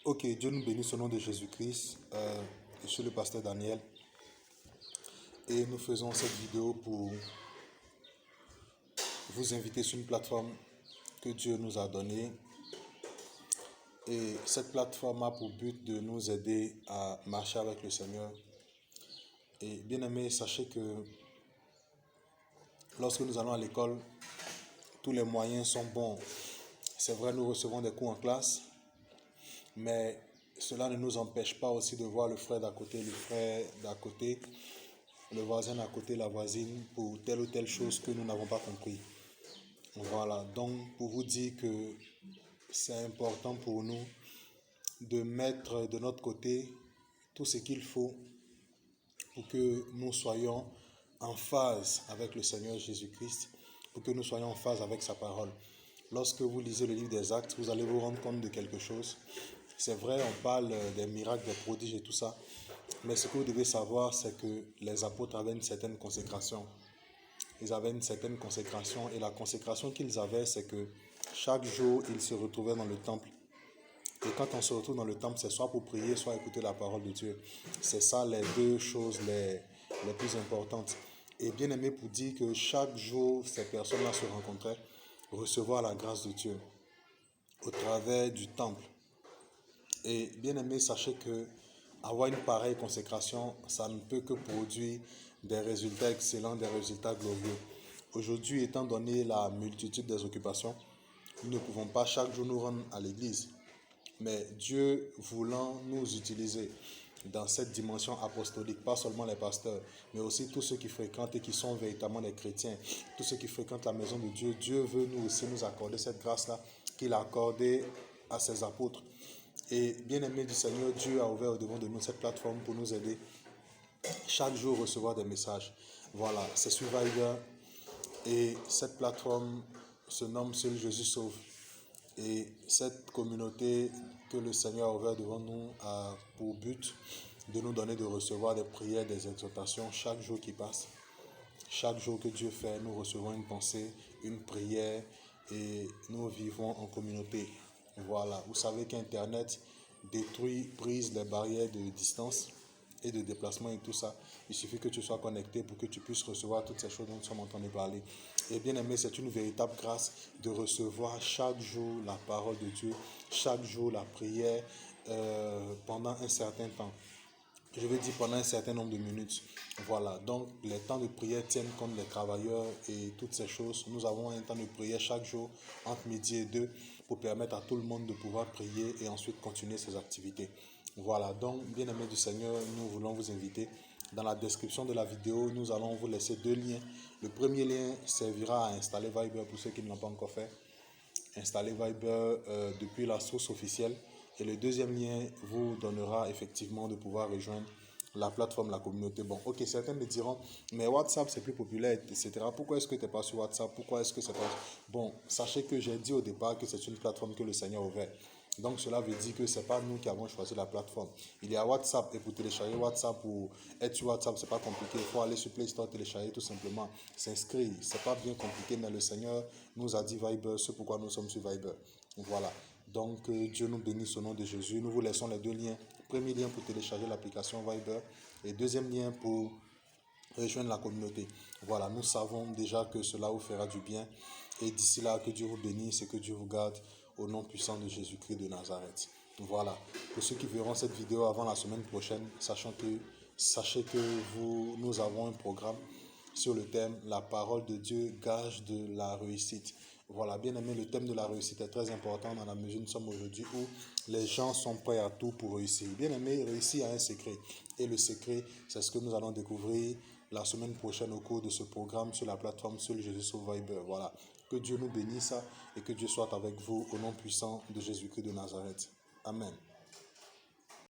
Ok, Dieu nous bénisse au nom de Jésus-Christ. Je suis le pasteur Daniel et nous faisons cette vidéo pour vous inviter sur une plateforme que Dieu nous a donnée. Et cette plateforme a pour but de nous aider à marcher avec le Seigneur. Et bien aimés, sachez que lorsque nous allons à l'école, tous les moyens sont bons. C'est vrai, nous recevons des cours en classe, mais cela ne nous empêche pas aussi de voir le frère d'à côté, le frère d'à côté, le voisin d'à côté, la voisine, pour telle ou telle chose que nous n'avons pas compris. Voilà, donc pour vous dire que c'est important pour nous de mettre de notre côté tout ce qu'il faut pour que nous soyons en phase avec le Seigneur Jésus-Christ, pour que nous soyons en phase avec sa parole. Lorsque vous lisez le livre des Actes, vous allez vous rendre compte de quelque chose. C'est vrai, on parle des miracles, des prodiges et tout ça, mais ce que vous devez savoir, c'est que les apôtres avaient une certaine consécration. Ils avaient une certaine consécration et la consécration qu'ils avaient, c'est que chaque jour, ils se retrouvaient dans le temple. Et quand on se retrouve dans le temple, c'est soit pour prier, soit écouter la parole de Dieu. C'est ça les deux choses les plus importantes. Et bien aimé pour dire que chaque jour, ces personnes-là se rencontraient, recevoir la grâce de Dieu au travers du temple. Et bien aimé, sachez que avoir une pareille consécration, ça ne peut que produire des résultats excellents, des résultats glorieux. Aujourd'hui, étant donné la multitude des occupations, nous ne pouvons pas chaque jour nous rendre à l'église. Mais Dieu voulant nous utiliser dans cette dimension apostolique, pas seulement les pasteurs, mais aussi tous ceux qui fréquentent et qui sont véritablement des chrétiens, tous ceux qui fréquentent la maison de Dieu, Dieu veut nous aussi nous accorder cette grâce-là qu'il a accordée à ses apôtres. Et bien aimé du Seigneur, Dieu a ouvert au devant de nous cette plateforme pour nous aider chaque jour recevoir des messages. Voilà, c'est sur Viber et cette plateforme se nomme Seul Jésus Sauve. Et cette communauté que le Seigneur a ouvert devant nous a pour but de nous donner de recevoir des prières, des exhortations chaque jour qui passe. Chaque jour que Dieu fait, nous recevons une pensée, une prière et nous vivons en communauté. Voilà, vous savez qu'Internet détruit, brise les barrières de distance et de déplacement et tout ça. Il suffit que tu sois connecté pour que tu puisses recevoir toutes ces choses dont nous sommes en train de parler. Et bien aimé, c'est une véritable grâce de recevoir chaque jour la parole de Dieu, chaque jour la prière pendant un certain temps. Je veux dire pendant un certain nombre de minutes. Voilà, donc les temps de prière tiennent compte des travailleurs et toutes ces choses. Nous avons un temps de prière chaque jour entre midi et 2 pour permettre à tout le monde de pouvoir prier et ensuite continuer ses activités. Voilà, donc bien aimés du Seigneur, nous voulons vous inviter. Dans la description de la vidéo, nous allons vous laisser deux liens. Le premier lien servira à installer Viber pour ceux qui ne l'ont pas encore fait. Installer Viber depuis la source officielle. Et le deuxième lien vous donnera effectivement de pouvoir rejoindre la plateforme, la communauté. Bon, ok, certains me diront, mais WhatsApp c'est plus populaire, etc. Pourquoi est-ce que tu n'es pas sur WhatsApp? Pourquoi est-ce que c'est pas... Bon, sachez que j'ai dit au départ que c'est une plateforme que le Seigneur a ouverte. Donc cela veut dire que ce n'est pas nous qui avons choisi la plateforme. Il y a WhatsApp et pour télécharger WhatsApp ou être sur WhatsApp, c'est pas compliqué. Il faut aller sur Play Store, télécharger tout simplement, s'inscrire. C'est pas bien compliqué, mais le Seigneur nous a dit Viber, c'est pourquoi nous sommes sur Viber. Voilà. Donc Dieu nous bénisse au nom de Jésus. Nous vous laissons les deux liens. Premier lien pour télécharger l'application Viber et deuxième lien pour rejoindre la communauté. Voilà, nous savons déjà que cela vous fera du bien. Et d'ici là, que Dieu vous bénisse et que Dieu vous garde au nom puissant de Jésus-Christ de Nazareth. Voilà. Pour ceux qui verront cette vidéo avant la semaine prochaine, sachez que nous avons un programme sur le thème « La parole de Dieu, gage de la réussite ». Voilà, bien aimé, le thème de la réussite est très important dans la mesure où nous sommes aujourd'hui où les gens sont prêts à tout pour réussir. Bien aimé, réussir a un secret. Et le secret, c'est ce que nous allons découvrir la semaine prochaine au cours de ce programme sur la plateforme Seul Jésus Sauve Viber. Voilà. Que Dieu nous bénisse et que Dieu soit avec vous au nom puissant de Jésus-Christ de Nazareth. Amen.